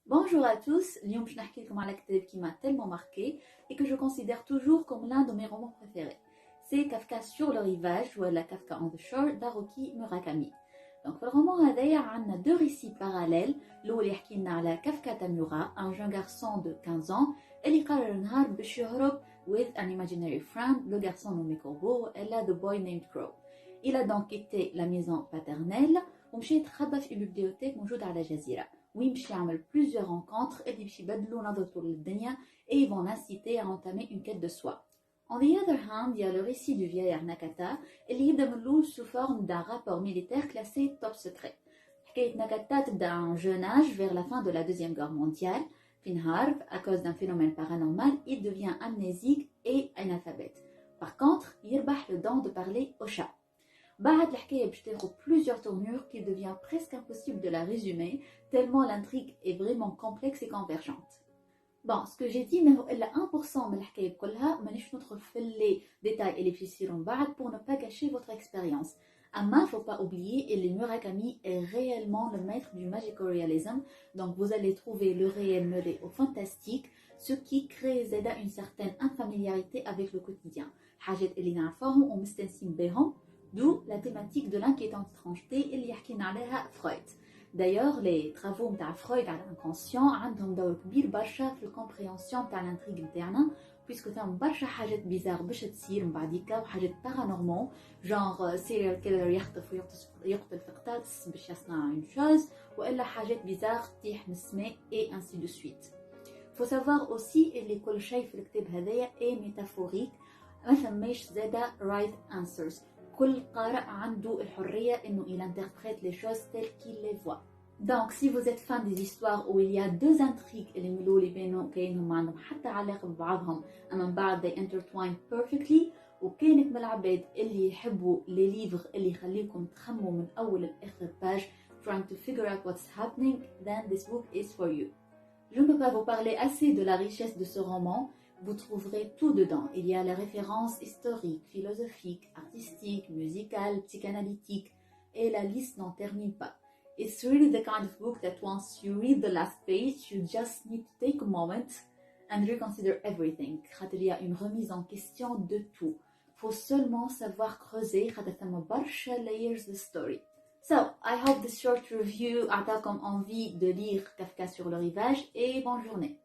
Bonjour à tous, اليوم باش نحكي لكم على كتاب qui m'a tellement marqué et que je considère toujours comme l'un de mes romans préférés. C'est Kafka sur le rivage ou la Kafka on the shore d'Haruki Murakami. Donc في الرومان هذايا عندنا deux récits parallèles. الأول يحكي لنا على كافكا تامورا, un jeune garçon de 15 ans اللي قرر نهار باش يهرب with an imaginary friend, le garçon nommé Corbeau, elle a the boy named Crow. Il a donc quitté la maison paternelle ومشى يتخبى في bibliothèque موجودة على جزيرة. وين باش يعمل plusieurs rencontres اللي باش يبدلوا نظرته للدنيا et ils vont l'inciter à entamer une quête de soi. On the other hand, il y a le récit du vieillard Nakata اللي يبدا من الأول sous forme d'un rapport militaire classé top secret. حكاية ناكاتا تبدا à un jeune âge vers la fin de la deuxième guerre mondiale. في نهار, à cause d'un phénomène paranormal, il devient amnésique et analphabète. Par contre, يربح le don de parler au chat. بعد الحكاية باش تاخد plusieurs tournures qu'il devient presque impossible de la résumer tellement l'intrigue est vraiment complexe et convergente. Bon, ce que j'ai dit ما هو إلا 1% من الحكاية بكلها, مانيش ندخل في les détails اللي باش يصيروا من بعد pour ne pas gâcher votre expérience. أما faut pas oublier que Murakami est réellement le maître du magical realism, donc vous allez trouver le réel mêlé au fantastique, ce qui crée زادا une certaine infamiliarité avec le quotidien. حاجات اللي نعرفوهم ومستانسين بهم. D'où la thématique de l'inquiétante étrangeté اللي يحكينا عليها فرويد. D'ailleurs, les travaux de Freud على l'inconscient عندهم دور كبير برشا في الكومبريهنسيون تاع الانتريغ نتاعنا, puisque ثم برشا حاجات بيزار باش تصير من بعديكا وحاجات بارانورمال, جونغ سيريال كيلر يخطف ويقتل في قطاس باش يصنع une chose, والا حاجات بيزار تطيح من السماء et ainsi de suite. Faut savoir aussi اللي كل شيء في الكتاب هذايا est métaphorique, ما ثماش زادا right answers. كل قارئ عنده الحرية إنه il interprète les choses telles qu'il les voit. Donc si vous êtes fan des histoires où il y a deux intrigues اللي ملولي بينهم كاينهم ما عندهم حتى علاقة ببعضهم أما من بعد they intertwine perfectly, وكانك من العباد اللي يحبوا les livres اللي يخليكم تخموا من أول لآخر page trying to figure out what's happening, then this book is for you. Je ne peux pas vous parler assez de la richesse de ce roman. Vous trouverez tout dedans. Il y a les références historiques, philosophiques, artistiques, musicales, psychanalytiques, et la liste n'en termine pas. It's really the kind of book that once you read the last page, you just need to take a moment and reconsider everything. Il y a une remise en question de tout. Faut seulement savoir creuser, layers the story. So, I hope this short review a comme envie de lire Kafka sur le rivage, et bonne journée.